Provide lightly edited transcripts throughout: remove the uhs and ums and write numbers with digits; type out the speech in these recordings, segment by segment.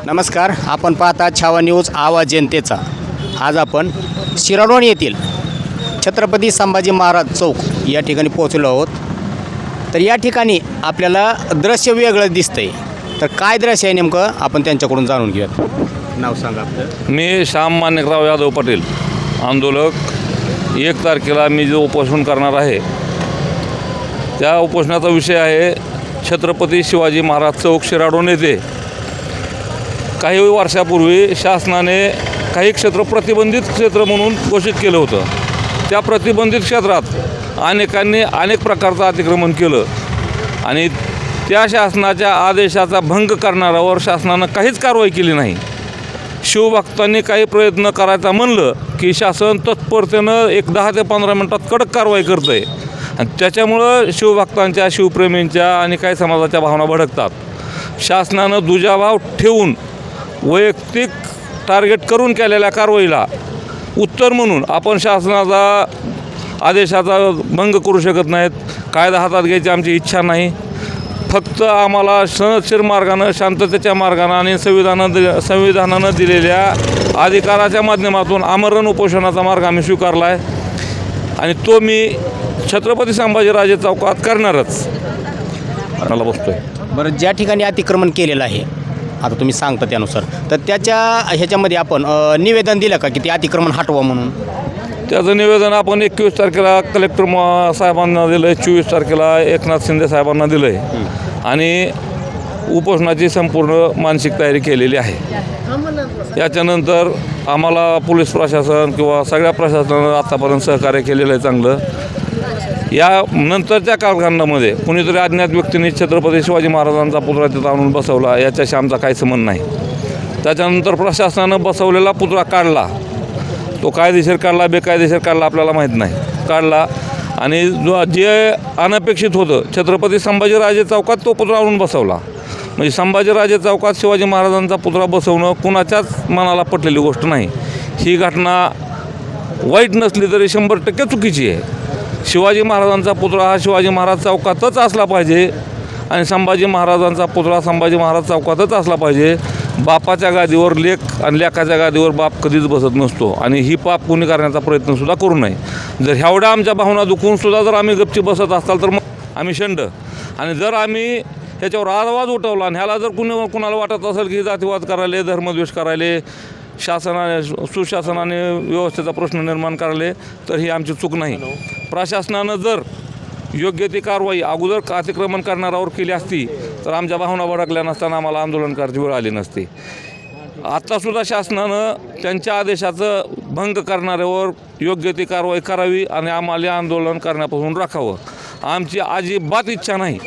नमस्कार, आपण पाहता छावा न्यूज आवाज जनतेचा। आज आपण शिराडोण येथील छत्रपती संभाजी महाराज चौक या ठिकाणी पोहोचलो आहोत। तर या ठिकाणी आपल्याला दृश्य वेगळं दिसतंय। तर काय दृश्य आहे नेमकं आपण त्यांच्याकडून जाणून घेऊयात। नाव सांगा आपलं। मी श्याम माणिकराव यादव पाटील, आंदोलक। 1 तारखेला मी जो उपोषण करणार आहे त्या उपोषणाचा विषय आहे छत्रपती शिवाजी महाराज चौक शिराडोण येथे। काही वर्षापूर्वी शासनाने काही क्षेत्र प्रतिबंधित क्षेत्र म्हणून घोषित केलं होतं। त्या प्रतिबंधित क्षेत्रात अनेकांनी अनेक प्रकारचं अतिक्रमण केलं आणि त्या शासनाच्या आदेशाचा भंग करणाऱ्यावर शासनानं काहीच कारवाई केली नाही। शिवभक्तांनी काही प्रयत्न करायचा म्हणलं की शासन तत्परतेनं 10 ते 15 मिनिटात कडक कारवाई करतं आहे आणि त्याच्यामुळं शिवभक्तांच्या, शिवप्रेमींच्या आणि काही समाजाच्या भावना भडकतात। शासनानं दुजाभाव ठेवून वैयक्तिक टार्गेट करून केलेल्या कारवाईला उत्तर म्हणून आपण शासनाचा आदेशाचा भंग करू शकत नाहीत। कायदा हातात घ्यायची आमची इच्छा नाही। फक्त आम्हाला सनदशीर मार्गानं, शांततेच्या मार्गानं आणि संविधानानं दिलेल्या अधिकाराच्या माध्यमातून आमरण उपोषणाचा मार्ग आम्ही स्वीकारला आहे आणि तो मी छत्रपती संभाजीराजे चौकात करणारच। मला बसतो आहे। बरं, ज्या ठिकाणी अतिक्रमण केलेलं आहे आता तुम्ही सांगता त्यानुसार, तर त्याच्या ह्याच्यामध्ये आपण निवेदन दिलं का की ते अतिक्रमण हटवा म्हणून? त्याचं निवेदन आपण 21 तारखेला कलेक्टर साहेबांना दिलं आहे, 24 तारखेला एकनाथ शिंदे साहेबांना दिलं आहे आणि उपोषणाची संपूर्ण मानसिक तयारी केलेली आहे। याच्यानंतर आम्हाला पोलीस प्रशासन किंवा सगळ्या प्रशासनानं आतापर्यंत सहकार्य केलेलं आहे चांगलं। या नंतरच्या कालखंडामध्ये कुणीतरी अज्ञात व्यक्तीने छत्रपती शिवाजी महाराजांचा पुतळा तिथं आणून बसवला, याच्याशी आमचा काही संबंध नाही। त्याच्यानंतर प्रशासनानं बसवलेला पुतळा काढला, तो कायदेशीर काढला बेकायदेशीर काढला आपल्याला माहीत नाही, काढला आणि जे अनपेक्षित होतं छत्रपती संभाजीराजे चौकात तो पुतळा आणून बसवला। म्हणजे संभाजीराजे चौकात शिवाजी महाराजांचा पुतळा बसवणं कुणाच्याच मनाला पटलेली गोष्ट नाही। ही घटना वाईट नसली तरी 100% चुकीची आहे। शिवाजी महाराजांचा पुतळा हा शिवाजी महाराज चौकातच असला पाहिजे आणि संभाजी महाराजांचा पुतळा संभाजी महाराज चौकातच असला पाहिजे। बापाच्या गादीवर लेक आणि लेकाच्या गादीवर बाप कधीच बसत नसतो आणि ही पाप कोणी करण्याचा प्रयत्नसुद्धा करू नये। जर ह्यावढ्या आमच्या भावना दुखूनसुद्धा जर आम्ही गपची बसत असाल तर मग आम्ही शंड, आणि जर आम्ही ह्याच्यावर आवाज उठवला आणि ह्याला जर कुणाला वाटत असेल की जातीवाद करायले, धर्मद्वेष करायले, सुशासनाने व्यवस्थेचा प्रश्न निर्माण करायले, तर ही आमची चूक नाही। प्रशासनानं जर योग्य ती कारवाई अगोदर अतिक्रमण करणाऱ्यावर केली असती तर आमच्या भावना भडकल्या नसताना आम्हाला आंदोलन करायची वेळ आली नसती। आत्तासुद्धा शासनानं त्यांच्या आदेशाचं भंग करणाऱ्यावर योग्य ती कारवाई करावी आणि आम्हाला आंदोलन करण्यापासून राखावं। आमची अजिबात इच्छा नाही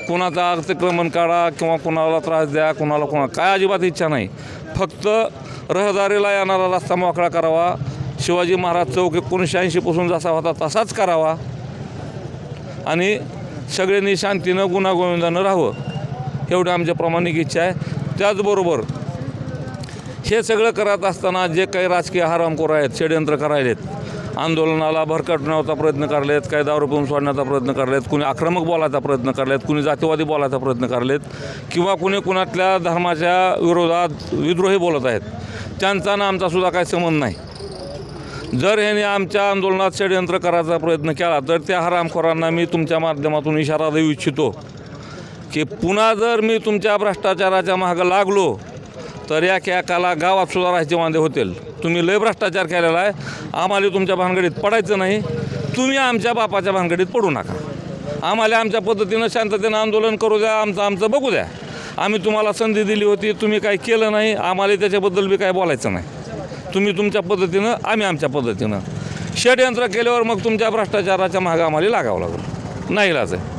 कोणाचा अतिक्रमण काढा किंवा कोणाला त्रास द्या, कोणाला काय अजिबात इच्छा नाही। फक्त रहदारीला येणारा रस्ता मोकळा करावा। शिवाजी महाराज चौक 1980 पासून जसा होता तसाच करावा आणि सगळ्यांनी शांतीनं गुण्यागोविंदानं राहावं, एवढं आमच्या प्रामाणिक इच्छा आहे। त्याचबरोबर हे सगळं करत असताना जे काही राजकीय हरामखोर आहेत, षडयंत्र करायलेत, आंदोलनाला भरकटण्याचा प्रयत्न करलेत, काही दारू पिऊन सोडण्याचा प्रयत्न करलेत, कुणी आक्रमक बोलायचा प्रयत्न करलेत, कुणी जातीवादी बोलायचा प्रयत्न करलेत किंवा कुणी कुणातल्या धर्माच्या विरोधात विद्रोही बोलत आहेत, त्यांचा ना आमचासुद्धा काही संबंध नाही। जर ह्याने आमच्या आंदोलनात षडयंत्र करायचा प्रयत्न केला तर त्या हरामखोरांना मी तुमच्या माध्यमातून इशारा देऊ इच्छितो की पुन्हा जर मी तुमच्या भ्रष्टाचाराच्या मागं लागलो तर एकाला गावातसुद्धा राहायचे वांदे होतील। तुम्ही लय भ्रष्टाचार केलेला आहे, आम्हाला तुमच्या भानगडीत पडायचं नाही, तुम्ही आमच्या बापाच्या भानगडीत पडू नका। आम्हाला आमच्या पद्धतीनं शांततेनं आंदोलन करू द्या, आमचं बघू द्या। आम्ही तुम्हाला संधी दिली होती, तुम्ही काही केलं नाही, आम्हाला त्याच्याबद्दल बी काय बोलायचं नाही। तुम्ही तुमच्या पद्धतीनं, आम्ही आमच्या पद्धतीनं। षडयंत्र केल्यावर मग तुमच्या भ्रष्टाचाराच्या मागं आम्हाला लागावं लागलं, नाही इलाज आहे।